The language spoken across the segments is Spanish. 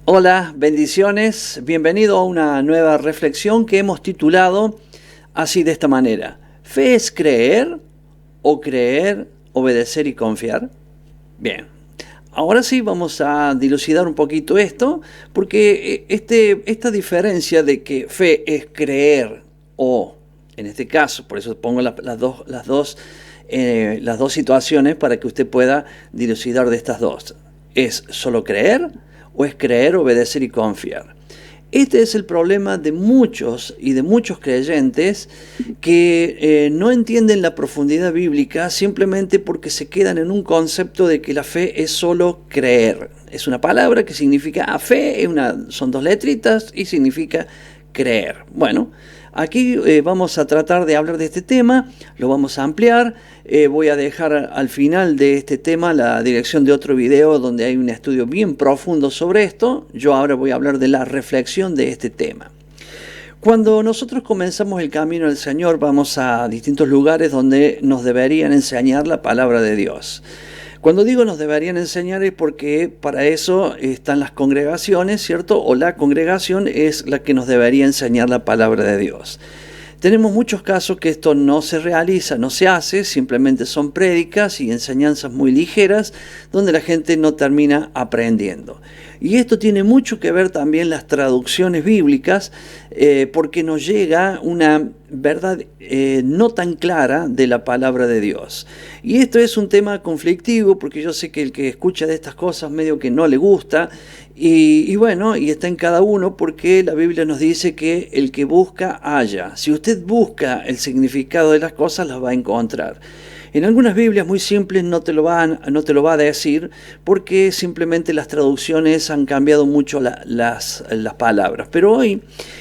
Hola, bendiciones. Bienvenido a una nueva reflexión que hemos titulado así de esta manera. ¿Fe es creer o creer, obedecer y confiar? Bien, ahora sí vamos a dilucidar un poquito esto, porque esta diferencia de que fe es creer o, en este caso, por eso pongo las dos situaciones para que usted pueda dilucidar de estas dos. ¿Es solo creer o es creer, obedecer y confiar? Este es el problema de muchos y de muchos creyentes que no entienden la profundidad bíblica simplemente porque se quedan en un concepto de que la fe es solo creer. Es una palabra que significa fe, son dos letritas y significa creer. Bueno, aquí vamos a tratar de hablar de este tema, lo vamos a ampliar. Voy a dejar al final de este tema la dirección de otro video donde hay un estudio bien profundo sobre esto. Yo ahora voy a hablar de la reflexión de este tema. Cuando nosotros comenzamos el camino del Señor, vamos a distintos lugares donde nos deberían enseñar la palabra de Dios. Cuando digo nos deberían enseñar es porque para eso están las congregaciones, ¿cierto? O la congregación es la que nos debería enseñar la palabra de Dios. Tenemos muchos casos que esto no se realiza, no se hace, simplemente son prédicas y enseñanzas muy ligeras donde la gente no termina aprendiendo. Y esto tiene mucho que ver también las traducciones bíblicas porque nos llega una verdad no tan clara de la palabra de Dios. Y esto es un tema conflictivo porque yo sé que el que escucha de estas cosas medio que no le gusta y bueno, y está en cada uno porque la Biblia nos dice que el que busca halla. Si usted busca el significado de las cosas, las va a encontrar. En algunas Biblias muy simples no te lo va a decir porque simplemente las traducciones han cambiado mucho las palabras. Pero hoy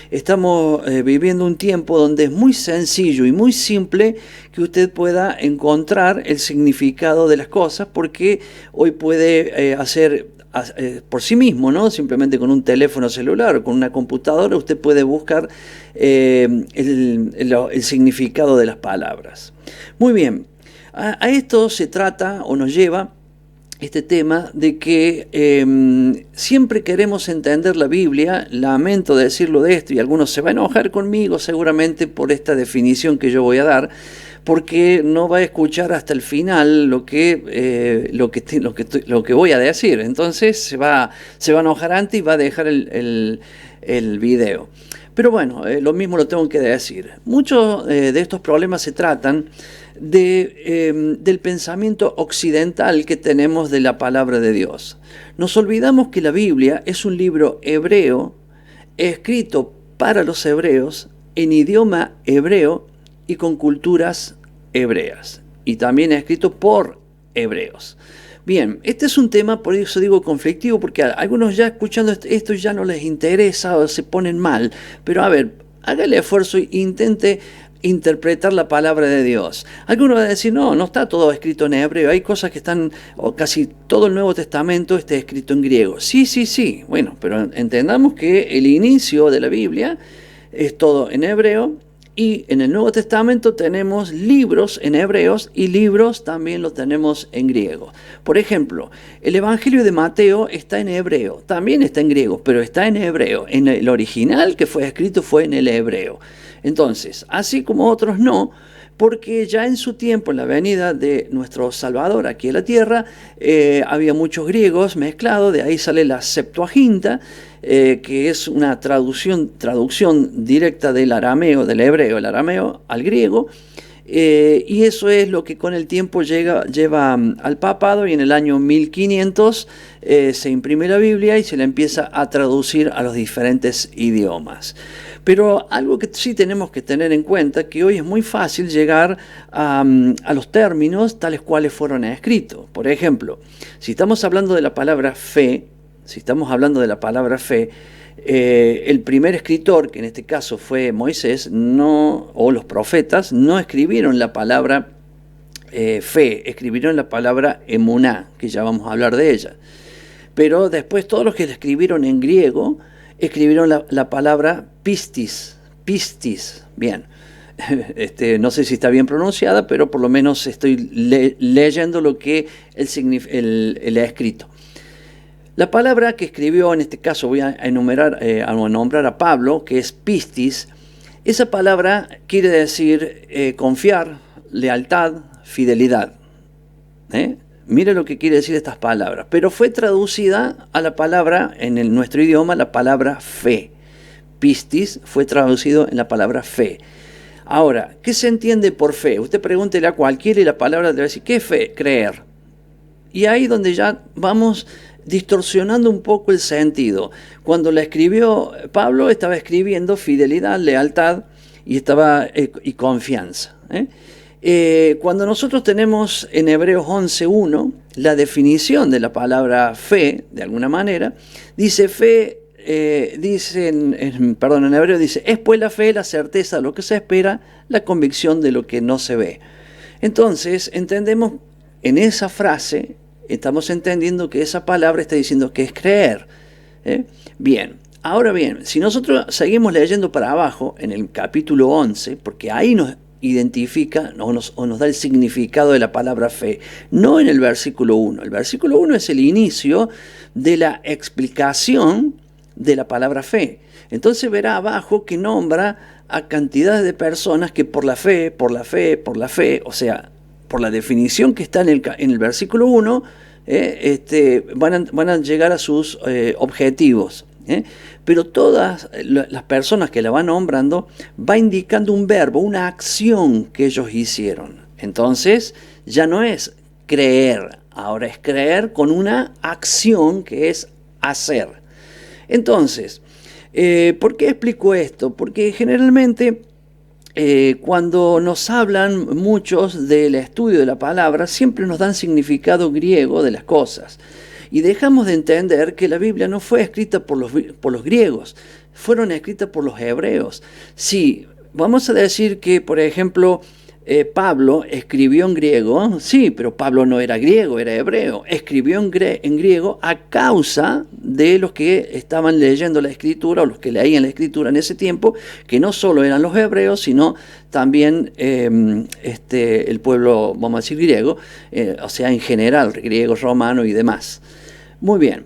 estamos viviendo un tiempo donde es muy sencillo y muy simple que usted pueda encontrar el significado de las cosas porque hoy puede hacer por sí mismo, ¿no? Simplemente con un teléfono celular o con una computadora usted puede buscar el significado de las palabras. Muy bien. A esto se trata o nos lleva este tema de que siempre queremos entender la Biblia. Lamento decirlo de esto y algunos se van a enojar conmigo seguramente por esta definición que yo voy a dar, porque no va a escuchar hasta el final lo que voy a decir. Entonces se va a enojar antes y va a dejar el video. Pero bueno, lo mismo lo tengo que decir. Muchos de estos problemas se tratan del pensamiento occidental que tenemos de la palabra de Dios. Nos olvidamos que la Biblia es un libro hebreo, escrito para los hebreos, en idioma hebreo y con culturas hebreas. Y también escrito por hebreos. Bien, este es un tema, por eso digo conflictivo, porque a algunos ya escuchando esto ya no les interesa o se ponen mal. Pero a ver, haga el esfuerzo e intente interpretar la palabra de Dios. Algunos van a decir, no está todo escrito en hebreo, hay cosas que están, o casi todo el Nuevo Testamento está escrito en griego. Sí, bueno, pero entendamos que el inicio de la Biblia es todo en hebreo, y en el Nuevo Testamento tenemos libros en hebreos y libros también los tenemos en griego. Por ejemplo, el Evangelio de Mateo está en hebreo, también está en griego, pero está en hebreo. En el original que fue escrito fue en el hebreo. Entonces, así como otros no, porque ya en su tiempo, en la venida de nuestro Salvador aquí a la tierra, había muchos griegos mezclados, de ahí sale la Septuaginta, que es una traducción directa del arameo, del hebreo, el arameo al griego, y eso es lo que con el tiempo lleva al papado, y en el año 1500 se imprime la Biblia y se la empieza a traducir a los diferentes idiomas. Pero algo que sí tenemos que tener en cuenta, que hoy es muy fácil llegar a los términos tales cuales fueron escritos. Por ejemplo, si estamos hablando de la palabra fe, el primer escritor, que en este caso fue Moisés, o los profetas, no escribieron la palabra fe, escribieron la palabra emuná, que ya vamos a hablar de ella. Pero después todos los que la escribieron en griego, escribieron la palabra pistis, bien. No sé si está bien pronunciada, pero por lo menos estoy leyendo lo que el escrito. La palabra que escribió, en este caso voy a enumerar, a nombrar a Pablo, que es pistis. Esa palabra quiere decir confiar, lealtad, fidelidad. Mire lo que quiere decir estas palabras. Pero fue traducida a la palabra, en nuestro idioma, la palabra fe. Pistis fue traducido en la palabra fe. Ahora, ¿qué se entiende por fe? Usted pregúntele a cualquiera y la palabra le va a decir, ¿qué es fe? Creer. Y ahí donde ya vamos distorsionando un poco el sentido. Cuando la escribió Pablo, estaba escribiendo fidelidad, lealtad y confianza. Cuando nosotros tenemos en Hebreos 11.1 la definición de la palabra fe, de alguna manera, dice fe, en Hebreo dice, es pues la fe, la certeza de lo que se espera, la convicción de lo que no se ve. Entonces, entendemos en esa frase, estamos entendiendo que esa palabra está diciendo que es creer. Bien, ahora bien, si nosotros seguimos leyendo para abajo, en el capítulo 11, porque ahí nos identifica o nos da el significado de la palabra fe, no en el versículo 1. El versículo 1 es el inicio de la explicación de la palabra fe. Entonces verá abajo que nombra a cantidades de personas que por la fe, o sea, por la definición que está en el versículo 1, van a llegar a sus objetivos. Pero todas las personas que la van nombrando va indicando un verbo, una acción que ellos hicieron. Entonces ya no es creer, ahora es creer con una acción que es hacer. Entonces, ¿por qué explico esto? Porque generalmente cuando nos hablan muchos del estudio de la palabra, siempre nos dan significado griego de las cosas. Y dejamos de entender que la Biblia no fue escrita por los griegos, fueron escritas por los hebreos. Sí, vamos a decir que, por ejemplo, Pablo escribió en griego, sí, pero Pablo no era griego, era hebreo. Escribió en griego a causa de los que estaban leyendo la Escritura, o los que leían la Escritura en ese tiempo, que no solo eran los hebreos, sino también el pueblo, vamos a decir, griego, o sea, en general, griego, romano y demás. Muy bien,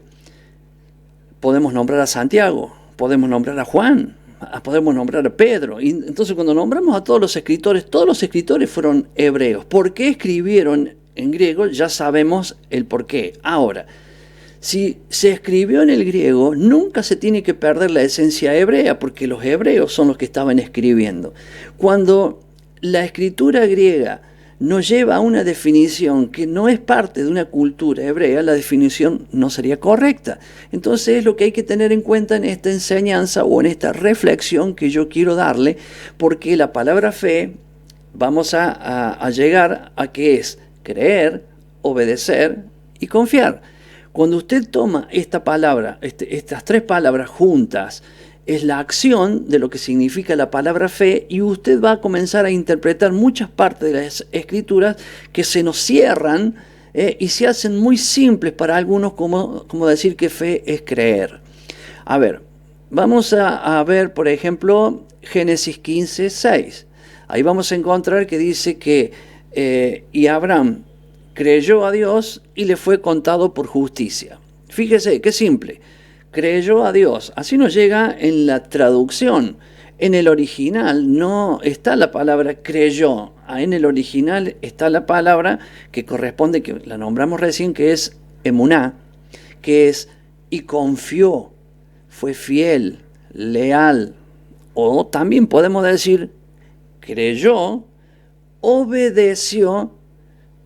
podemos nombrar a Santiago, podemos nombrar a Juan, podemos nombrar a Pedro. Y entonces cuando nombramos a todos los escritores fueron hebreos. ¿Por qué escribieron en griego? Ya sabemos el por qué. Ahora, si se escribió en el griego, nunca se tiene que perder la esencia hebrea, porque los hebreos son los que estaban escribiendo. Cuando la escritura griega nos lleva a una definición que no es parte de una cultura hebrea, la definición no sería correcta. Entonces es lo que hay que tener en cuenta en esta enseñanza o en esta reflexión que yo quiero darle, porque la palabra fe, vamos a llegar a que es creer, obedecer y confiar. Cuando usted toma esta palabra, estas tres palabras juntas, es la acción de lo que significa la palabra fe, y usted va a comenzar a interpretar muchas partes de las Escrituras que se nos cierran y se hacen muy simples para algunos, como decir que fe es creer. A ver, vamos a ver, por ejemplo, Génesis 15:6. Ahí vamos a encontrar que dice que y Abraham creyó a Dios y le fue contado por justicia. Fíjese, qué simple. Creyó a Dios. Así nos llega en la traducción. En el original no está la palabra creyó. En el original está la palabra que corresponde, que la nombramos recién, que es emuná, que es y confió, fue fiel, leal. O también podemos decir creyó, obedeció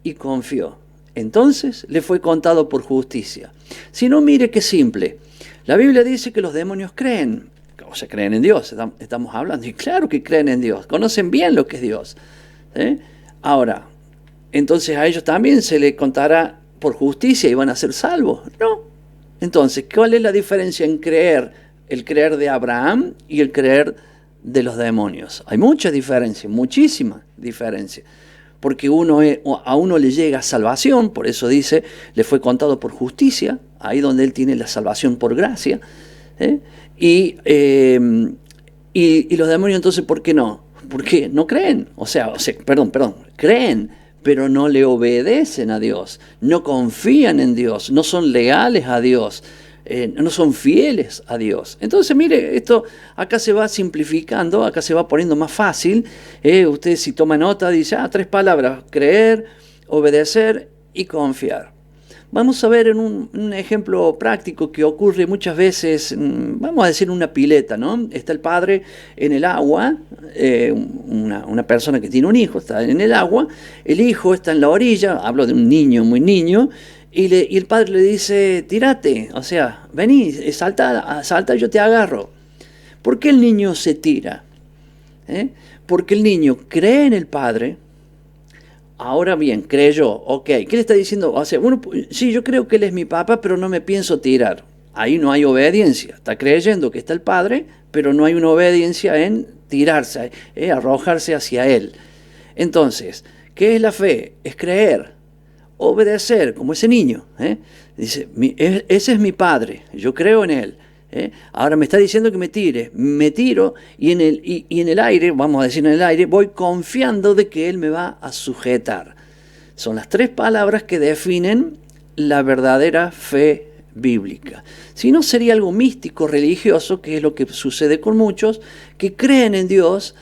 y confió. Entonces le fue contado por justicia. Si no, mire qué simple. La Biblia dice que los demonios creen, o sea, creen en Dios, estamos hablando, y claro que creen en Dios, conocen bien lo que es Dios. Ahora, entonces a ellos también se les contará por justicia y van a ser salvos. No. Entonces, ¿cuál es la diferencia en creer, el creer de Abraham y el creer de los demonios? Hay mucha diferencia, muchísima diferencia. Porque a uno le llega salvación, por eso dice, le fue contado por justicia, ahí donde él tiene la salvación por gracia. Y los demonios, entonces, ¿por qué no? Porque no creen, perdón, creen, pero no le obedecen a Dios, no confían en Dios, no son leales a Dios, no son fieles a Dios. Entonces, mire, esto acá se va simplificando, acá se va poniendo más fácil. Usted si toma nota dice, 3 palabras, creer, obedecer y confiar. Vamos a ver en un ejemplo práctico que ocurre muchas veces, vamos a decir una pileta, ¿no? Está el padre en el agua, una persona que tiene un hijo está en el agua, el hijo está en la orilla, hablo de un niño, muy niño, y el padre le dice, tírate, o sea, vení, salta, yo te agarro. ¿Por qué el niño se tira? Porque el niño cree en el padre. Ahora bien, creyó, ok, ¿qué le está diciendo? O sea, bueno, sí, yo creo que él es mi papá, pero no me pienso tirar. Ahí no hay obediencia. Está creyendo que está el padre, pero no hay una obediencia en tirarse, arrojarse hacia él. Entonces, ¿qué es la fe? Es creer, obedecer, como ese niño. Dice, ese es mi padre, yo creo en él. Ahora me está diciendo que me tire, me tiro y en el aire, vamos a decir en el aire, voy confiando de que él me va a sujetar. Son las 3 palabras que definen la verdadera fe bíblica. Si no, sería algo místico, religioso, que es lo que sucede con muchos, que creen en Dios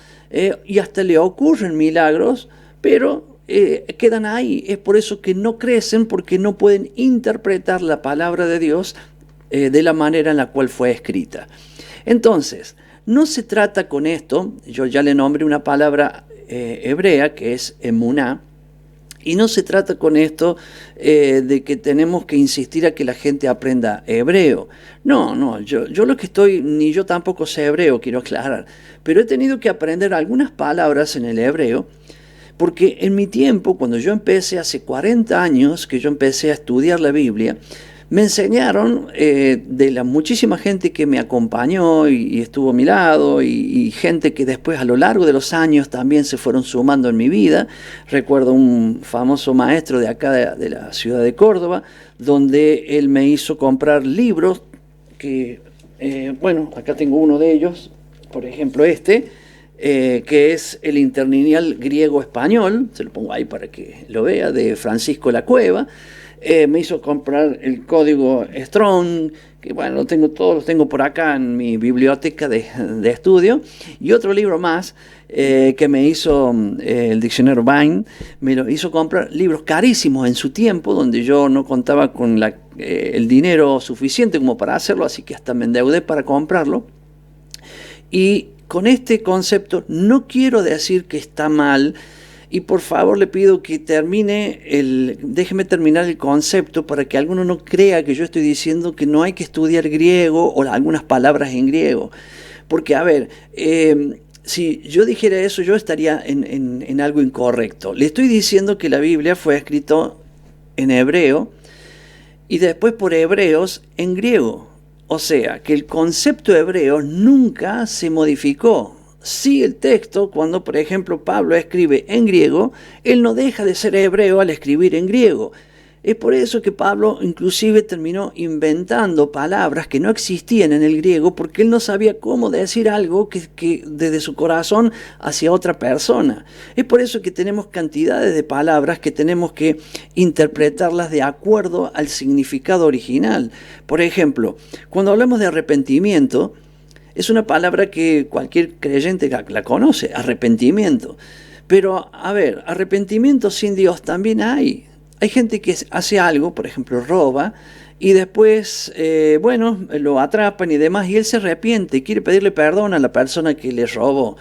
y hasta le ocurren milagros, pero quedan ahí. Es por eso que no crecen, porque no pueden interpretar la palabra de Dios de la manera en la cual fue escrita. Entonces, no se trata con esto, yo ya le nombré una palabra hebrea que es emuná, y no se trata con esto de que tenemos que insistir a que la gente aprenda hebreo. No, yo lo que estoy, ni yo tampoco sé hebreo, quiero aclarar, pero he tenido que aprender algunas palabras en el hebreo, porque en mi tiempo, cuando yo empecé hace 40 años, que yo empecé a estudiar la Biblia, me enseñaron de la muchísima gente que me acompañó y estuvo a mi lado y gente que después a lo largo de los años también se fueron sumando en mi vida. Recuerdo un famoso maestro de acá de la ciudad de Córdoba, donde él me hizo comprar libros que, bueno, acá tengo uno de ellos, por ejemplo que es el interlineal griego-español, se lo pongo ahí para que lo vea, de Francisco La Cueva. Me hizo comprar el código Strong, que bueno, todos los tengo por acá en mi biblioteca de estudio, y otro libro más que me hizo el diccionario Vine, me lo hizo comprar libros carísimos en su tiempo, donde yo no contaba con el dinero suficiente como para hacerlo, así que hasta me endeudé para comprarlo. Y con este concepto no quiero decir que está mal, y por favor le pido que déjeme terminar el concepto para que alguno no crea que yo estoy diciendo que no hay que estudiar griego o algunas palabras en griego. Porque, a ver, si yo dijera eso, yo estaría en algo incorrecto. Le estoy diciendo que la Biblia fue escrita en hebreo y después por hebreos en griego. O sea, que el concepto hebreo nunca se modificó. Sí, el texto, cuando por ejemplo Pablo escribe en griego, él no deja de ser hebreo al escribir en griego. Es por eso que Pablo inclusive terminó inventando palabras que no existían en el griego, porque él no sabía cómo decir algo que desde su corazón hacia otra persona. Es por eso que tenemos cantidades de palabras que tenemos que interpretarlas de acuerdo al significado original. Por ejemplo, cuando hablamos de arrepentimiento, es una palabra que cualquier creyente la conoce, arrepentimiento. Pero, a ver, arrepentimiento sin Dios también hay. Hay gente que hace algo, por ejemplo, roba, y después, bueno, lo atrapan y demás, y él se arrepiente y quiere pedirle perdón a la persona que le robó.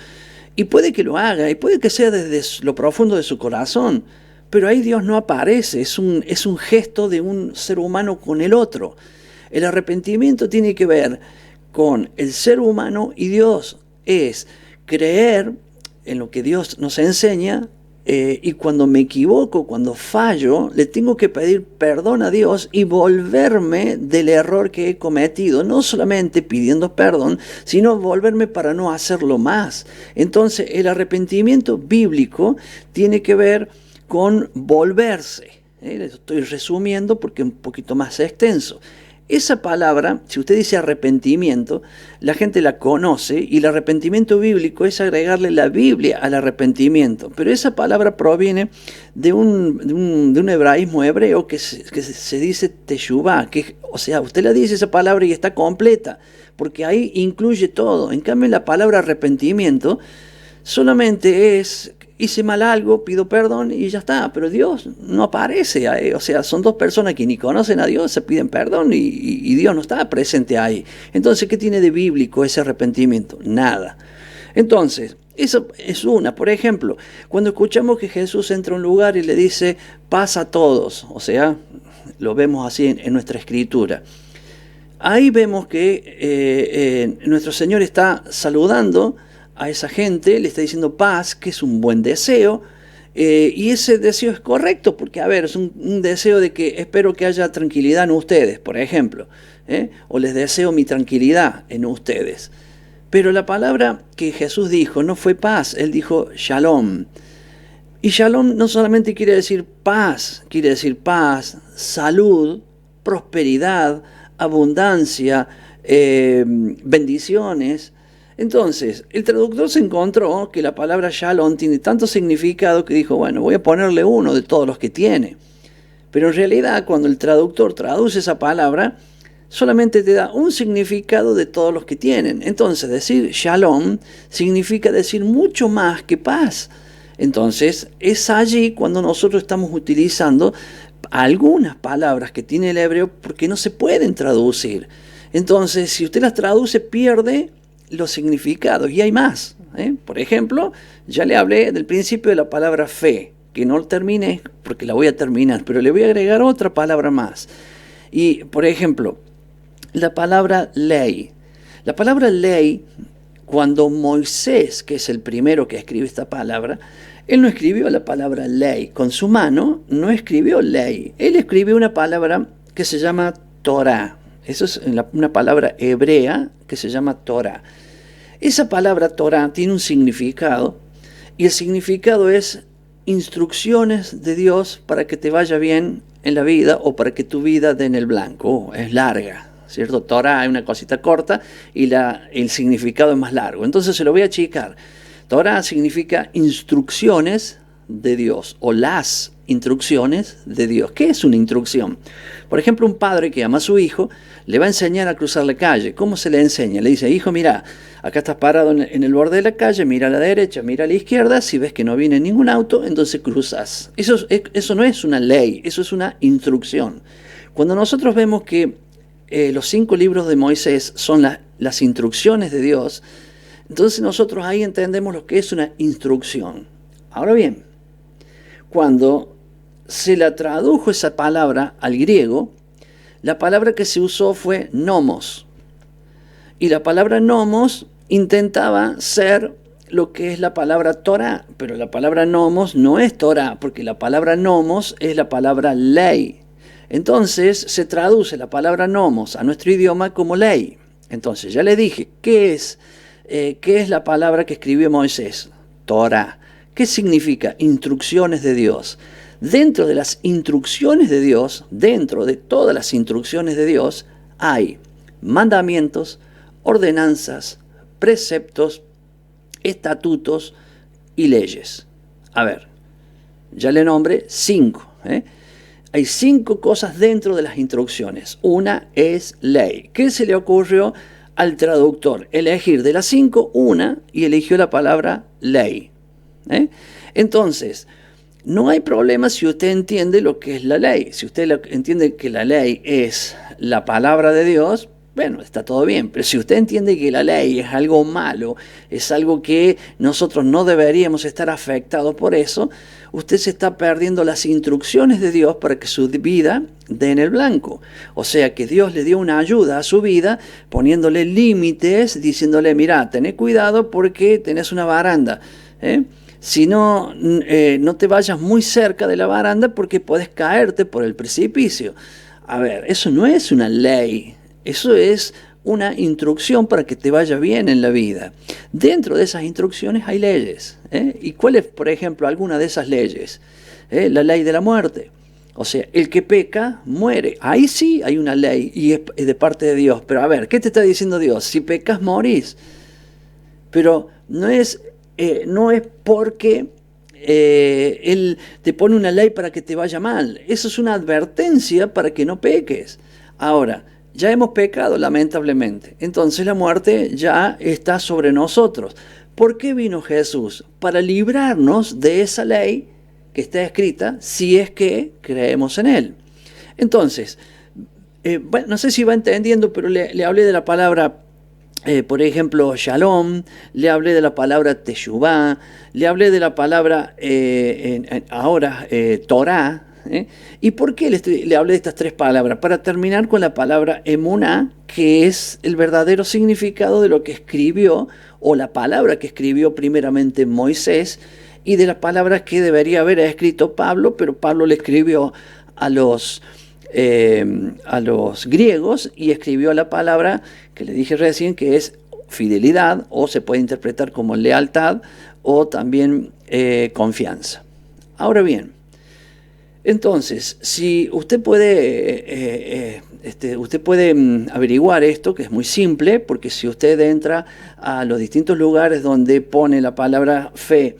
Y puede que lo haga, y puede que sea desde lo profundo de su corazón, pero ahí Dios no aparece, es un gesto de un ser humano con el otro. El arrepentimiento tiene que ver con el ser humano y Dios, es creer en lo que Dios nos enseña, y cuando me equivoco, cuando fallo, le tengo que pedir perdón a Dios y volverme del error que he cometido, no solamente pidiendo perdón, sino volverme para no hacerlo más. Entonces, el arrepentimiento bíblico tiene que ver con volverse. Estoy resumiendo porque es un poquito más extenso. esa palabra, si usted dice arrepentimiento, la gente la conoce y el arrepentimiento bíblico es agregarle la Biblia al arrepentimiento. Pero esa palabra proviene de un hebraísmo hebreo que se dice teshuvá, o sea, usted le dice esa palabra y está completa, porque ahí incluye todo. En cambio, la palabra arrepentimiento solamente es: hice mal algo, pido perdón y ya está. Pero Dios no aparece ahí. O sea, son dos personas que ni conocen a Dios, se piden perdón y Dios no está presente ahí. Entonces, ¿qué tiene de bíblico ese arrepentimiento? Nada. Entonces, eso es una. Por ejemplo, cuando escuchamos que Jesús entra a un lugar y le dice paz a todos, o sea, lo vemos así en nuestra escritura. Ahí vemos que nuestro Señor está saludando a esa gente, le está diciendo paz, que es un buen deseo, y ese deseo es correcto, porque, a ver, es un deseo de que espero que haya tranquilidad en ustedes, por ejemplo, o les deseo mi tranquilidad en ustedes. Pero la palabra que Jesús dijo no fue paz, él dijo shalom. Y shalom no solamente quiere decir paz, salud, prosperidad, abundancia, bendiciones. Entonces, el traductor se encontró que la palabra shalom tiene tanto significado que dijo, bueno, voy a ponerle uno de todos los que tiene. Pero en realidad, cuando el traductor traduce esa palabra, solamente te da un significado de todos los que tienen. Entonces, decir shalom significa decir mucho más que paz. Entonces, es allí cuando nosotros estamos utilizando algunas palabras que tiene el hebreo porque no se pueden traducir. Entonces, si usted las traduce, pierde los significados, y hay más. Por ejemplo, ya le hablé del principio de la palabra fe, que no terminé porque la voy a terminar, pero le voy a agregar otra palabra más. Y, por ejemplo, la palabra ley. La palabra ley, cuando Moisés, que es el primero que escribe esta palabra, él no escribió la palabra ley. Con su mano no escribió ley. Él escribió una palabra que se llama Torah. Eso es una palabra hebrea que se llama Torah. Esa palabra Torah tiene un significado, y el significado es instrucciones de Dios para que te vaya bien en la vida o para que tu vida dé en el blanco. Es larga, ¿cierto? Torah es una cosita corta y el significado es más largo. Entonces se lo voy a achicar. Torah significa instrucciones de Dios o las instrucciones de Dios. ¿Qué es una instrucción? Por ejemplo, un padre que ama a su hijo le va a enseñar a cruzar la calle. ¿Cómo se le enseña? Le dice, hijo, mira, acá estás parado en el borde de la calle, mira a la derecha, mira a la izquierda, si ves que no viene ningún auto, entonces cruzas. Eso no es una ley, eso es una instrucción. Cuando nosotros vemos que los 5 libros de Moisés son las instrucciones de Dios, entonces nosotros ahí entendemos lo que es una instrucción. Ahora bien, cuando se la tradujo esa palabra al griego, la palabra que se usó fue nomos. Y la palabra nomos intentaba ser lo que es la palabra Torah, pero la palabra nomos no es Torah, porque la palabra nomos es la palabra ley. Entonces se traduce la palabra nomos a nuestro idioma como ley. Entonces ya le dije, ¿qué es la palabra que escribió Moisés? Torah. ¿Qué significa? Instrucciones de Dios. Dentro de las instrucciones de Dios, dentro de todas las instrucciones de Dios, hay mandamientos, ordenanzas, preceptos, estatutos y leyes. A ver, ya le nombré 5. Hay 5 cosas dentro de las instrucciones. Una es ley. ¿Qué se le ocurrió al traductor? Elegir de las 5 una y eligió la palabra ley. Entonces, no hay problema si usted entiende lo que es la ley. Si usted entiende que la ley es la palabra de Dios, bueno, está todo bien. Pero si usted entiende que la ley es algo malo, es algo que nosotros no deberíamos estar afectados por eso, usted se está perdiendo las instrucciones de Dios para que su vida dé en el blanco. O sea que Dios le dio una ayuda a su vida poniéndole límites, diciéndole, mira, tené cuidado porque tenés una baranda. Si no, no te vayas muy cerca de la baranda porque puedes caerte por el precipicio. A ver, eso no es una ley, eso es una instrucción para que te vaya bien en la vida. Dentro de esas instrucciones hay leyes. ¿Y cuál es, por ejemplo, alguna de esas leyes? La ley de la muerte. O sea, el que peca muere. Ahí sí hay una ley y es de parte de Dios. Pero a ver, ¿qué te está diciendo Dios? Si pecas, morís. Pero no es porque Él te pone una ley para que te vaya mal. Eso es una advertencia para que no peques. Ahora, ya hemos pecado, lamentablemente. Entonces la muerte ya está sobre nosotros. ¿Por qué vino Jesús? Para librarnos de esa ley que está escrita, si es que creemos en Él. Entonces, bueno, no sé si va entendiendo, pero le hablé de la palabra, por ejemplo, shalom, le hablé de la palabra teshuvá, le hablé de la palabra ahora Torah. ¿Y por qué le hablé de estas tres palabras? Para terminar con la palabra emuná, que es el verdadero significado de lo que escribió, o la palabra que escribió primeramente Moisés, y de las palabras que debería haber escrito Pablo, pero Pablo le escribió a los griegos y escribió la palabra que le dije recién, que es fidelidad, o se puede interpretar como lealtad, o también confianza. Ahora bien, entonces, si usted puede averiguar esto, que es muy simple, porque si usted entra a los distintos lugares donde pone la palabra fe,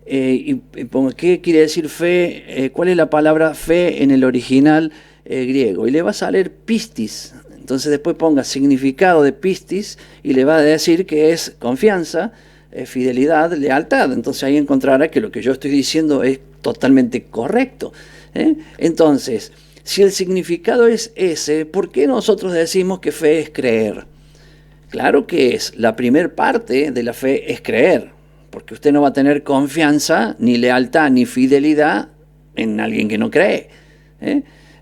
y ponga qué quiere decir fe, cuál es la palabra fe en el original griego, y le va a salir pistis. Entonces después ponga significado de pistis y le va a decir que es confianza, fidelidad, lealtad. Entonces ahí encontrará que lo que yo estoy diciendo es totalmente correcto. Entonces, si el significado es ese, ¿por qué nosotros decimos que fe es creer? Claro que es, la primer parte de la fe es creer, porque usted no va a tener confianza, ni lealtad, ni fidelidad en alguien que no cree.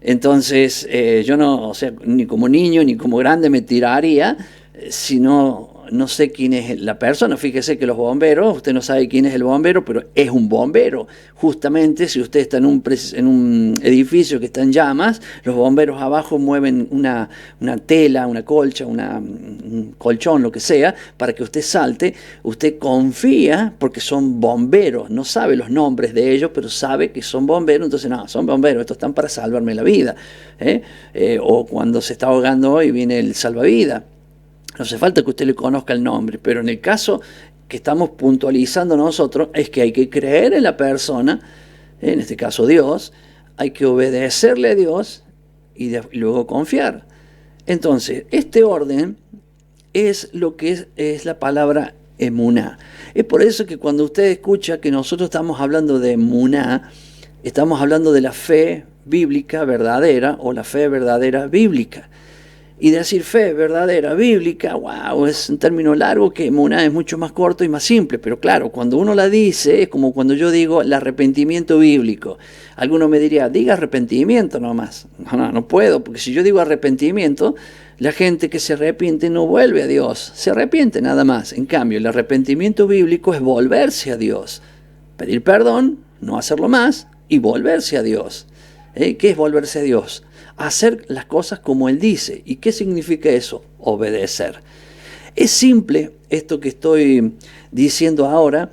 Entonces, yo no, o sea, ni como niño ni como grande me tiraría si no sé quién es la persona. Fíjese que los bomberos, usted no sabe quién es el bombero, pero es un bombero. Justamente si usted está en un edificio que está en llamas, los bomberos abajo mueven una tela, una colcha, un colchón, lo que sea, para que usted salte. Usted confía porque son bomberos, no sabe los nombres de ellos, pero sabe que son bomberos. Entonces, no, son bomberos, estos están para salvarme la vida. O cuando se está ahogando y viene el salvavidas. No hace falta que usted le conozca el nombre, pero en el caso que estamos puntualizando nosotros es que hay que creer en la persona, en este caso Dios, hay que obedecerle a Dios y luego confiar. Entonces, este orden es lo que es la palabra emuná. Es por eso que cuando usted escucha que nosotros estamos hablando de emuná, estamos hablando de la fe bíblica verdadera o la fe verdadera bíblica. Y decir fe verdadera, bíblica, wow, es un término largo que emuná es mucho más corto y más simple. Pero claro, cuando uno la dice, es como cuando yo digo el arrepentimiento bíblico. Alguno me diría, diga arrepentimiento nomás. No puedo, porque si yo digo arrepentimiento, la gente que se arrepiente no vuelve a Dios, se arrepiente nada más. En cambio, el arrepentimiento bíblico es volverse a Dios, pedir perdón, no hacerlo más y volverse a Dios. ¿Qué es volverse a Dios? Hacer las cosas como Él dice. ¿Y qué significa eso? Obedecer. Es simple esto que estoy diciendo ahora,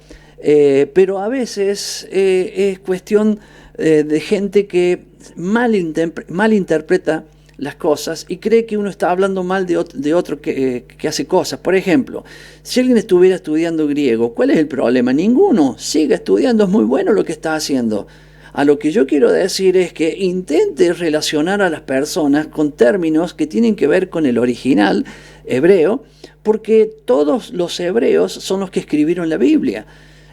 pero a veces es cuestión de gente que malinterpreta las cosas y cree que uno está hablando mal de otro que hace cosas. Por ejemplo, si alguien estuviera estudiando griego, ¿cuál es el problema? Ninguno. Siga estudiando, es muy bueno lo que está haciendo. A lo que yo quiero decir es que intente relacionar a las personas con términos que tienen que ver con el original hebreo, porque todos los hebreos son los que escribieron la Biblia.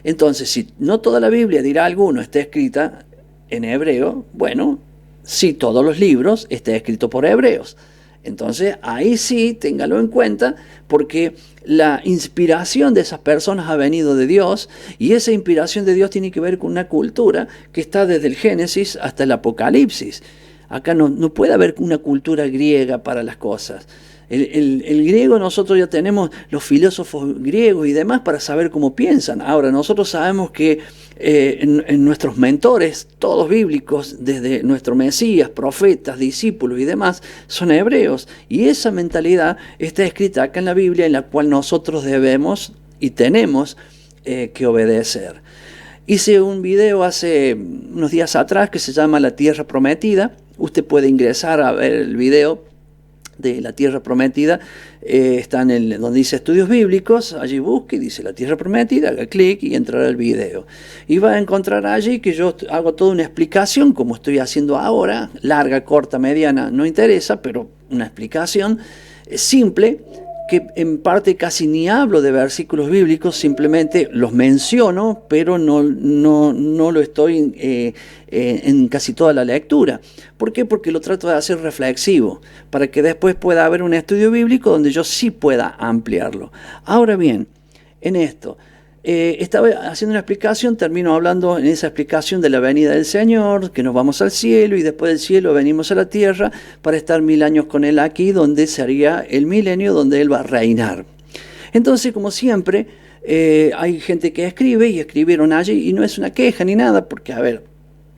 Entonces, si no toda la Biblia, dirá alguno, está escrita en hebreo, bueno, sí, todos los libros están escritos por hebreos. Entonces, ahí sí, téngalo en cuenta, porque la inspiración de esas personas ha venido de Dios, y esa inspiración de Dios tiene que ver con una cultura que está desde el Génesis hasta el Apocalipsis. Acá no puede haber una cultura griega para las cosas. El griego, nosotros ya tenemos los filósofos griegos y demás para saber cómo piensan. Ahora, nosotros sabemos que en nuestros mentores, todos bíblicos, desde nuestro Mesías, profetas, discípulos y demás, son hebreos. Y esa mentalidad está escrita acá en la Biblia, en la cual nosotros debemos y tenemos que obedecer. Hice un video hace unos días atrás que se llama La Tierra Prometida. Usted puede ingresar a ver el video de La Tierra Prometida. Está en donde dice Estudios Bíblicos. Allí busque y dice La Tierra Prometida, haga clic y entrará al video. Y va a encontrar allí que yo hago toda una explicación, como estoy haciendo ahora, larga, corta, mediana, no interesa, pero una explicación simple, que en parte casi ni hablo de versículos bíblicos, simplemente los menciono, pero no lo estoy en casi toda la lectura. ¿Por qué? Porque lo trato de hacer reflexivo, para que después pueda haber un estudio bíblico donde yo sí pueda ampliarlo. Ahora bien, en esto, estaba haciendo una explicación, termino hablando en esa explicación de la venida del Señor, que nos vamos al cielo y después del cielo venimos a la tierra para estar 1000 años con Él aquí, donde sería el milenio donde Él va a reinar. Entonces, como siempre, hay gente que escribe y escribieron allí, y no es una queja ni nada, porque, a ver,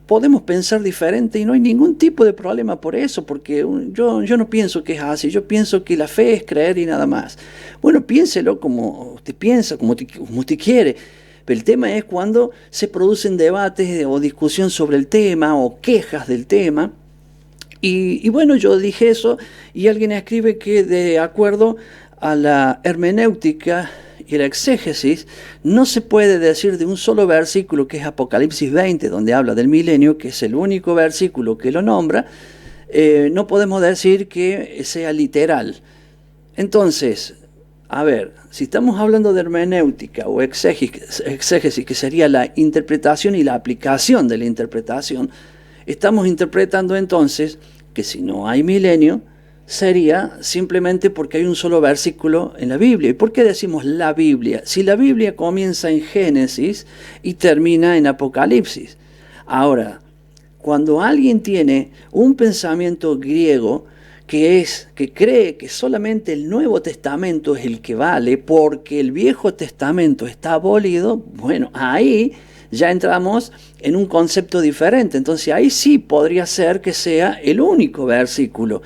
podemos pensar diferente y no hay ningún tipo de problema por eso, porque yo no pienso que es así, yo pienso que la fe es creer y nada más. Bueno, piénselo como usted piensa, como usted quiere, pero el tema es cuando se producen debates o discusión sobre el tema o quejas del tema. Y bueno, yo dije eso y alguien escribe que de acuerdo a la hermenéutica y la exégesis, no se puede decir de un solo versículo, que es Apocalipsis 20, donde habla del milenio, que es el único versículo que lo nombra, no podemos decir que sea literal. Entonces, a ver, si estamos hablando de hermenéutica o exégesis, que sería la interpretación y la aplicación de la interpretación, estamos interpretando entonces que si no hay milenio, sería simplemente porque hay un solo versículo en la Biblia. ¿Y por qué decimos la Biblia? Si la Biblia comienza en Génesis y termina en Apocalipsis. Ahora, cuando alguien tiene un pensamiento griego que cree que solamente el Nuevo Testamento es el que vale porque el Viejo Testamento está abolido, bueno, ahí ya entramos en un concepto diferente. Entonces ahí sí podría ser que sea el único versículo.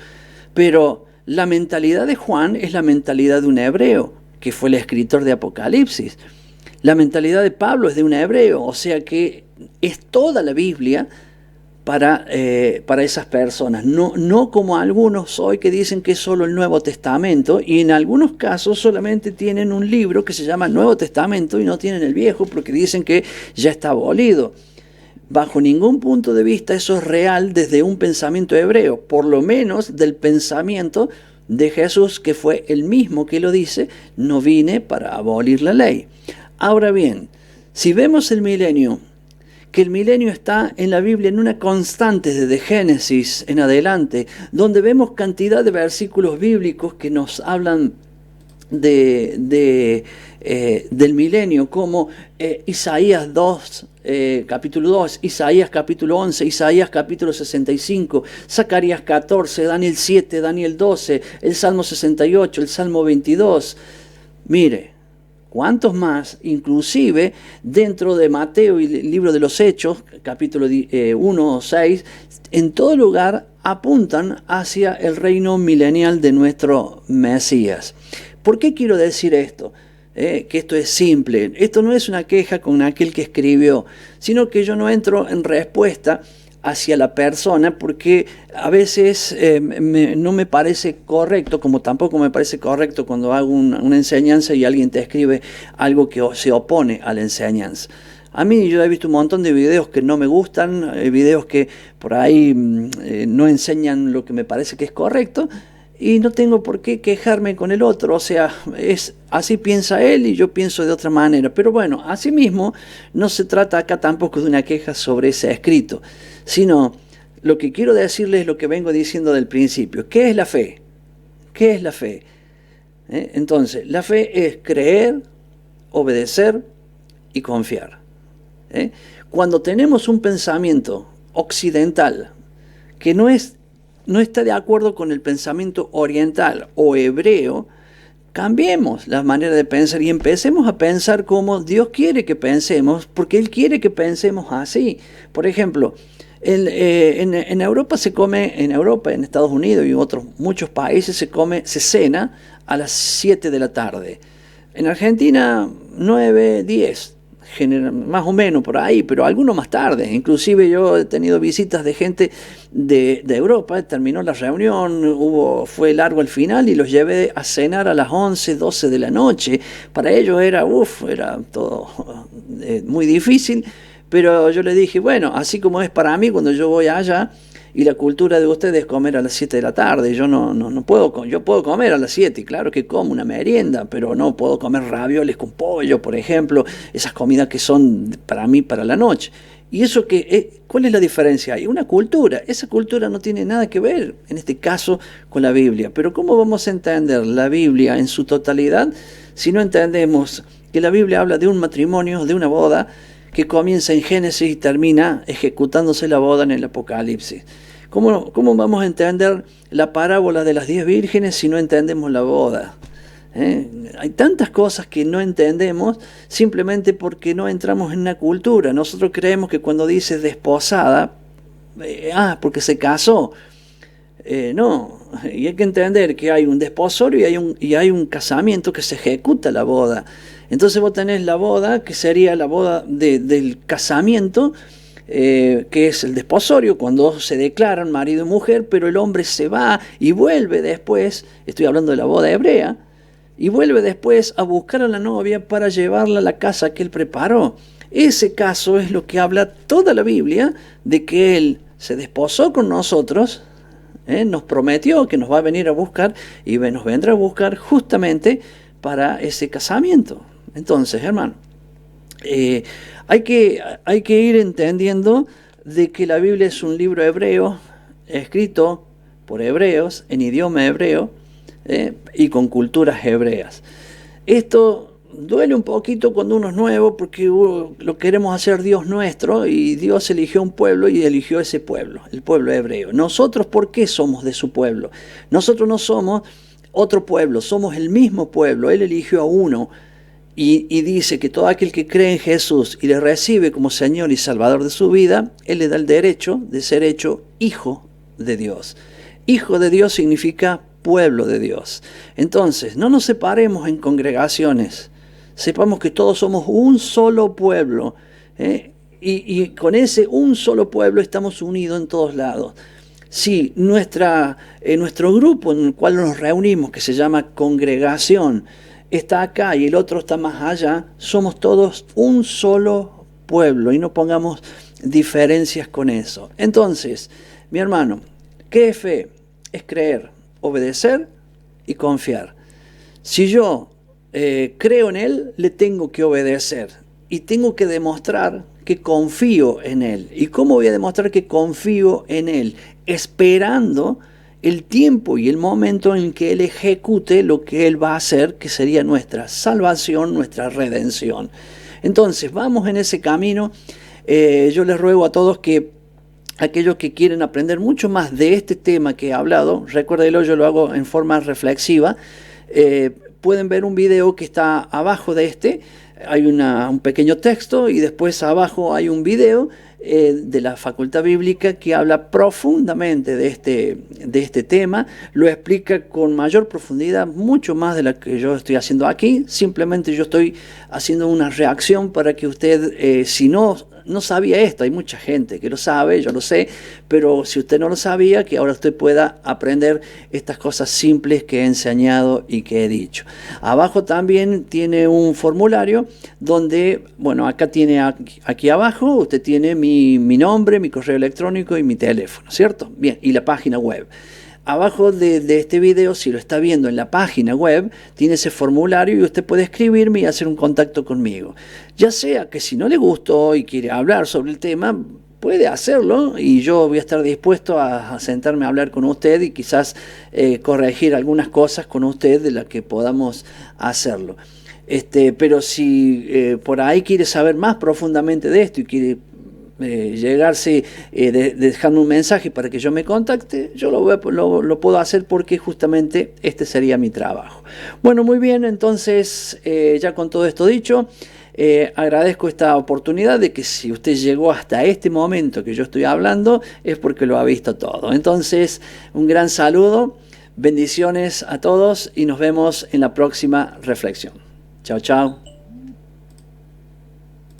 Pero la mentalidad de Juan es la mentalidad de un hebreo, que fue el escritor de Apocalipsis. La mentalidad de Pablo es de un hebreo, o sea que es toda la Biblia para esas personas. No como algunos hoy que dicen que es solo el Nuevo Testamento, y en algunos casos solamente tienen un libro que se llama Nuevo Testamento y no tienen el Viejo porque dicen que ya está abolido. Bajo ningún punto de vista eso es real desde un pensamiento hebreo, por lo menos del pensamiento de Jesús, que fue el mismo que lo dice: no vine para abolir la ley. Ahora bien, si vemos el milenio, que el milenio está en la Biblia en una constante desde Génesis en adelante, donde vemos cantidad de versículos bíblicos que nos hablan del milenio, como Isaías 2, capítulo 2, Isaías capítulo 11, Isaías capítulo 65, Zacarías 14, Daniel 7, Daniel 12, el Salmo 68, el Salmo 22. Mire, ¿cuántos más? Inclusive dentro de Mateo y el libro de los Hechos, capítulo 1 o 6, en todo lugar apuntan hacia el reino milenial de nuestro Mesías. ¿Por qué quiero decir esto? Que esto es simple. Esto no es una queja con aquel que escribió, sino que yo no entro en respuesta hacia la persona porque a veces no me parece correcto, como tampoco me parece correcto cuando hago una enseñanza y alguien te escribe algo que se opone a la enseñanza. A mí yo he visto un montón de videos que no me gustan, videos que por ahí no enseñan lo que me parece que es correcto, y no tengo por qué quejarme con el otro. O sea, así piensa él y yo pienso de otra manera. Pero bueno, asimismo, no se trata acá tampoco de una queja sobre ese escrito, sino lo que quiero decirles es lo que vengo diciendo del principio. ¿Qué es la fe? ¿Qué es la fe? Entonces, la fe es creer, obedecer y confiar. Cuando tenemos un pensamiento occidental que no está de acuerdo con el pensamiento oriental o hebreo, cambiemos la manera de pensar y empecemos a pensar como Dios quiere que pensemos, porque Él quiere que pensemos así. Por ejemplo, en Europa se come, en Estados Unidos y en otros muchos países se cena a las 7 de la tarde. En Argentina, 9, 10. más o menos por ahí, pero algunos más tarde. Inclusive yo he tenido visitas de gente de Europa, terminó la reunión, fue largo el final y los llevé a cenar a las 11, 12 de la noche. Para ellos era todo muy difícil, pero yo les dije, bueno, así como es para mí cuando yo voy allá, y la cultura de ustedes es comer a las 7 de la tarde. Yo no puedo, yo puedo comer a las 7, claro que como una merienda, pero no puedo comer ravioles con pollo, por ejemplo, esas comidas que son para mí para la noche. Y eso ¿cuál es la diferencia? Hay una cultura, esa cultura no tiene nada que ver, en este caso, con la Biblia. Pero ¿cómo vamos a entender la Biblia en su totalidad si no entendemos que la Biblia habla de un matrimonio, de una boda, que comienza en Génesis y termina ejecutándose la boda en el Apocalipsis? ¿Cómo vamos a entender la parábola de las 10 vírgenes si no entendemos la boda? Hay tantas cosas que no entendemos simplemente porque no entramos en una cultura. Nosotros creemos que cuando dice desposada, porque se casó. No, y hay que entender que hay un desposorio y hay un casamiento que se ejecuta la boda. Entonces vos tenés la boda, que sería la boda del casamiento, que es el desposorio, cuando se declaran marido y mujer, pero el hombre se va y vuelve después, estoy hablando de la boda hebrea, y vuelve después a buscar a la novia para llevarla a la casa que él preparó. Ese caso es lo que habla toda la Biblia, de que él se desposó con nosotros, nos prometió que nos va a venir a buscar y nos vendrá a buscar justamente para ese casamiento. Entonces, hermano, hay que ir entendiendo de que la Biblia es un libro hebreo, escrito por hebreos, en idioma hebreo, y con culturas hebreas. Esto duele un poquito cuando uno es nuevo, porque lo queremos hacer Dios nuestro, y Dios eligió un pueblo y eligió ese pueblo, el pueblo hebreo. Nosotros, ¿por qué somos de su pueblo? Nosotros no somos otro pueblo, somos el mismo pueblo. Él eligió a uno. Y dice que todo aquel que cree en Jesús y le recibe como Señor y Salvador de su vida, Él le da el derecho de ser hecho hijo de Dios. Hijo de Dios significa pueblo de Dios. Entonces, no nos separemos en congregaciones. Sepamos que todos somos un solo pueblo. Y con ese un solo pueblo estamos unidos en todos lados. Si nuestro grupo en el cual nos reunimos, que se llama congregación, está acá y el otro está más allá, somos todos un solo pueblo y no pongamos diferencias con eso. Entonces, mi hermano, ¿qué es fe? Es creer, obedecer y confiar. Si yo creo en Él, le tengo que obedecer y tengo que demostrar que confío en Él. ¿Y cómo voy a demostrar que confío en Él? Esperando el tiempo y el momento en que Él ejecute lo que Él va a hacer, que sería nuestra salvación, nuestra redención. Entonces, vamos en ese camino. Yo les ruego a todos que aquellos que quieren aprender mucho más de este tema que he hablado, recuérdenlo, yo lo hago en forma reflexiva, pueden ver un video que está abajo de este. Hay un pequeño texto y después abajo hay un video de la Facultad Bíblica que habla profundamente de este tema, lo explica con mayor profundidad, mucho más de la que yo estoy haciendo aquí. Simplemente yo estoy haciendo una reacción para que usted, si no sabía esto, hay mucha gente que lo sabe, yo lo sé, pero si usted no lo sabía, que ahora usted pueda aprender estas cosas simples que he enseñado y que he dicho. Abajo también tiene un formulario donde, bueno, acá tiene, aquí abajo, usted tiene mi nombre, mi correo electrónico y mi teléfono, ¿cierto? Bien, y la página web. Abajo de este video, si lo está viendo en la página web, tiene ese formulario y usted puede escribirme y hacer un contacto conmigo. Ya sea que si no le gustó y quiere hablar sobre el tema, puede hacerlo y yo voy a estar dispuesto a sentarme a hablar con usted y quizás corregir algunas cosas con usted de las que podamos hacerlo. Pero si por ahí quiere saber más profundamente de esto y quiere llegarse dejando un mensaje para que yo me contacte, yo lo puedo hacer porque justamente este sería mi trabajo. Bueno, muy bien, entonces ya con todo esto dicho, agradezco esta oportunidad de que si usted llegó hasta este momento que yo estoy hablando es porque lo ha visto todo. Entonces, un gran saludo, bendiciones a todos y nos vemos en la próxima reflexión. Chao, chao.